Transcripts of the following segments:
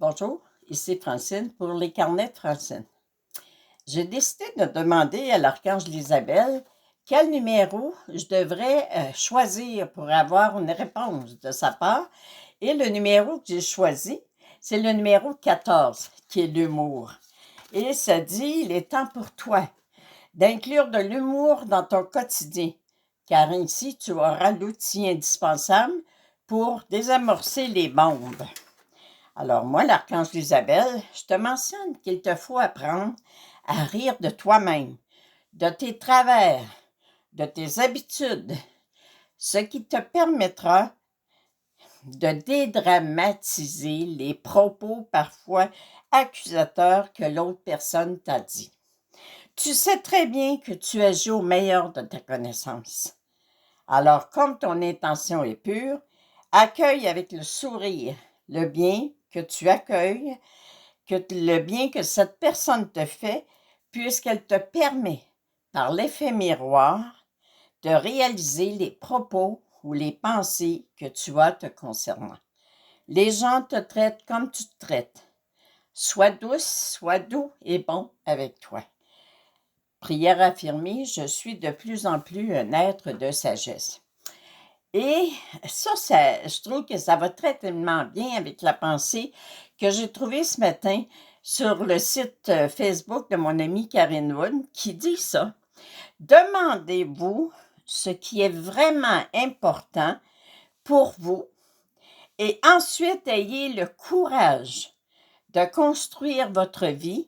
Bonjour, ici Francine pour les carnets de Francine. J'ai décidé de demander à l'archange Isabelle quel numéro je devrais choisir pour avoir une réponse de sa part. Et le numéro que j'ai choisi, c'est le numéro 14, qui est l'humour. Et ça dit, il est temps pour toi d'inclure de l'humour dans ton quotidien, car ainsi tu auras l'outil indispensable pour désamorcer les bombes. Alors moi, l'archange Isabelle, je te mentionne qu'il te faut apprendre à rire de toi-même, de tes travers, de tes habitudes, ce qui te permettra de dédramatiser les propos parfois accusateurs que l'autre personne t'a dit. Tu sais très bien que tu agis au meilleur de ta connaissance. Alors, comme ton intention est pure, accueille avec le sourire le bien que tu accueilles, que le bien que cette personne te fait, puisqu'elle te permet, par l'effet miroir, de réaliser les propos ou les pensées que tu as te concernant. Les gens te traitent comme tu te traites. Sois douce, sois doux et bon avec toi. Prière affirmée, je suis de plus en plus un être de sagesse. Et ça, je trouve que ça va très tellement bien avec la pensée que j'ai trouvée ce matin sur le site Facebook de mon amie Karine Wood qui dit ça. Demandez-vous ce qui est vraiment important pour vous et ensuite ayez le courage de construire votre vie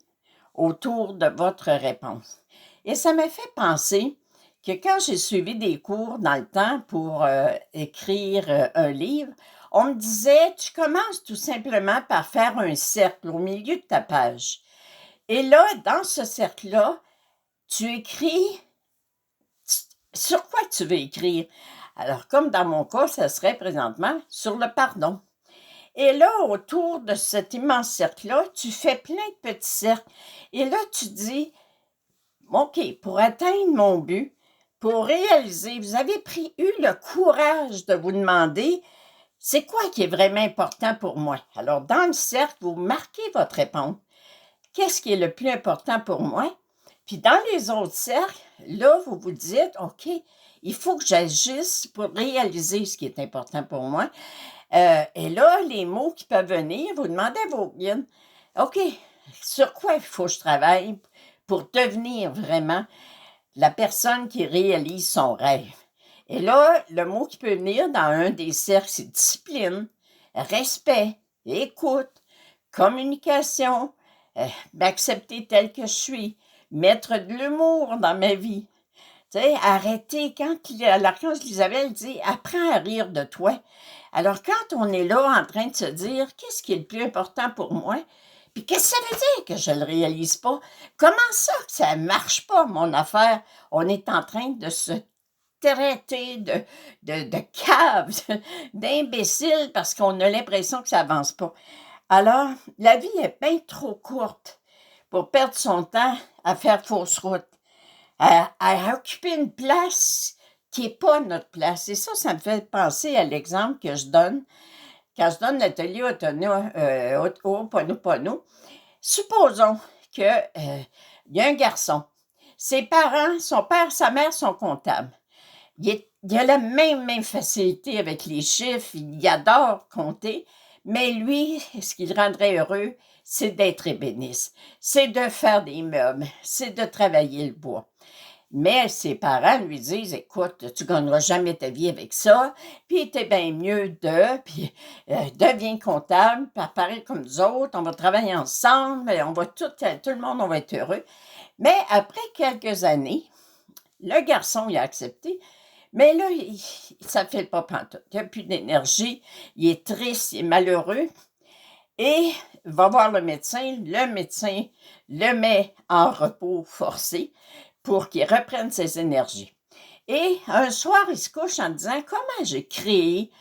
autour de votre réponse. Et ça m'a fait penser que quand j'ai suivi des cours dans le temps pour écrire un livre, on me disait, tu commences tout simplement par faire un cercle au milieu de ta page. Et là, dans ce cercle-là, tu écris sur quoi tu veux écrire. Alors, comme dans mon cas, ça serait présentement sur le pardon. Et là, autour de cet immense cercle-là, tu fais plein de petits cercles. Et là, tu dis, OK, pour atteindre mon but, pour réaliser, vous avez eu le courage de vous demander, c'est quoi qui est vraiment important pour moi? Alors, dans le cercle, vous marquez votre réponse. Qu'est-ce qui est le plus important pour moi? Puis dans les autres cercles, là, vous vous dites, OK, il faut que j'agisse pour réaliser ce qui est important pour moi. Et là, les mots qui peuvent venir, vous demandez à vos guides, OK, sur quoi il faut que je travaille pour devenir vraiment la personne qui réalise son rêve? Et là, le mot qui peut venir dans un des cercles, c'est discipline, respect, écoute, communication, m'accepter tel que je suis, mettre de l'humour dans ma vie. Tu sais, arrêter, quand l'archange Isabelle dit « apprends à rire de toi », alors quand on est là en train de se dire « qu'est-ce qui est le plus important pour moi », puis qu'est-ce que ça veut dire que je ne le réalise pas? Comment ça que ça ne marche pas, mon affaire? On est en train de se traiter de cave, d'imbécile, parce qu'on a l'impression que ça avance pas. Alors, la vie est bien trop courte pour perdre son temps à faire fausse route, à occuper une place qui n'est pas notre place. Et ça me fait penser à l'exemple que je donne quand je donne l'atelier Ho'oponopono. Supposons qu'il y a un garçon. Ses parents, son père, sa mère sont comptables. Il a la même facilité avec les chiffres, il adore compter, mais lui, ce qui le rendrait heureux, c'est d'être ébéniste, c'est de faire des meubles, c'est de travailler le bois. Mais ses parents lui disent, écoute, tu gagneras jamais ta vie avec ça, puis t'es bien mieux puis deviens comptable, puis pareil comme nous autres, on va travailler ensemble, on va tout le monde, on va être heureux. Mais après quelques années, le garçon, il a accepté, mais là, ça ne fait pas pantoute. Il n'a plus d'énergie, il est triste, il est malheureux, et va voir le médecin le met en repos forcé pour qu'il reprenne ses énergies. Et un soir, il se couche en disant, comment j'ai créé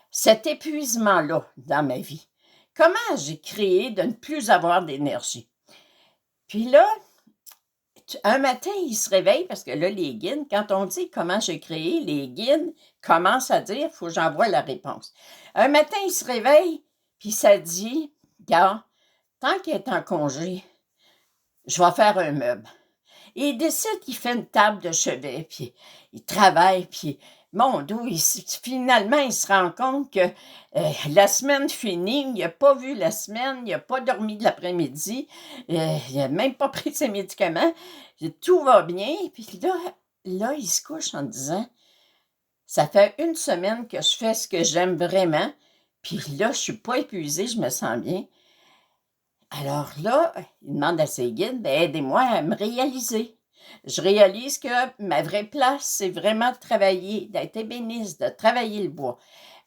cet épuisement-là dans ma vie? Comment j'ai créé de ne plus avoir d'énergie? Puis là, un matin, il se réveille parce que là, les guides, quand on dit comment j'ai créé, les guides commencent à dire, il faut que j'envoie la réponse. Un matin, il se réveille, puis ça dit, regarde, tant qu'il est en congé, je vais faire un meuble. Et il décide qu'il fait une table de chevet, puis il travaille, puis mon Dieu, finalement, il se rend compte que la semaine finie, il n'a pas vu la semaine, il n'a pas dormi de l'après-midi, il n'a même pas pris ses médicaments, tout va bien, puis là, il se couche en disant, ça fait une semaine que je fais ce que j'aime vraiment, puis là, je ne suis pas épuisée, je me sens bien. Alors là, il demande à ses guides, ben, aidez-moi à me réaliser. Je réalise que ma vraie place, c'est vraiment de travailler, d'être ébéniste, de travailler le bois.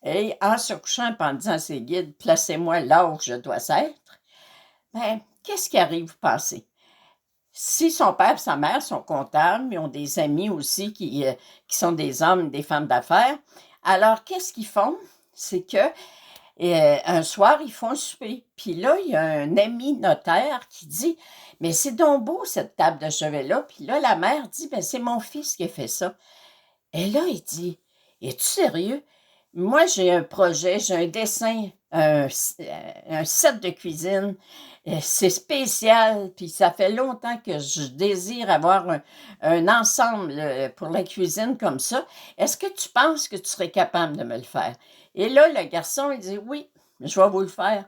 Et en se couchant et en disant à ses guides, placez-moi là où je dois être, ben, qu'est-ce qui arrive, vous pensez? Si son père et sa mère sont comptables, ils ont des amis aussi qui sont des hommes, des femmes d'affaires, alors qu'est-ce qu'ils font? C'est que un soir, ils font un souper. Puis là, il y a un ami notaire qui dit, mais c'est donc beau cette table de chevet-là. Puis là, la mère dit, ben c'est mon fils qui a fait ça. Et là, il dit, es-tu sérieux? Moi, j'ai un projet, j'ai un dessin, un set de cuisine. C'est spécial, puis ça fait longtemps que je désire avoir un ensemble pour la cuisine comme ça. Est-ce que tu penses que tu serais capable de me le faire? Et là, le garçon, il dit, oui, je vais vous le faire.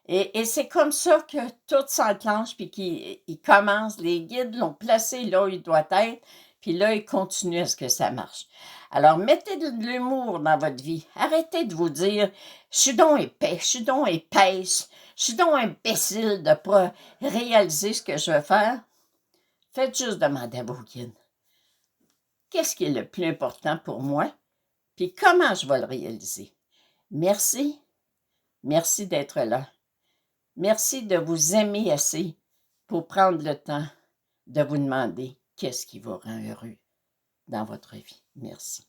Et c'est comme ça que tout s'enclenche, puis qu'il commence. Les guides l'ont placé là où il doit être, puis là, il continue à ce que ça marche. Alors, mettez de l'humour dans votre vie. Arrêtez de vous dire, je suis donc épais, je suis donc épaisse, je suis donc imbécile de ne pas réaliser ce que je veux faire. Faites juste demander à vos guides. Qu'est-ce qui est le plus important pour moi? Puis comment je vais le réaliser? Merci. Merci d'être là. Merci de vous aimer assez pour prendre le temps de vous demander qu'est-ce qui vous rend heureux dans votre vie. Merci.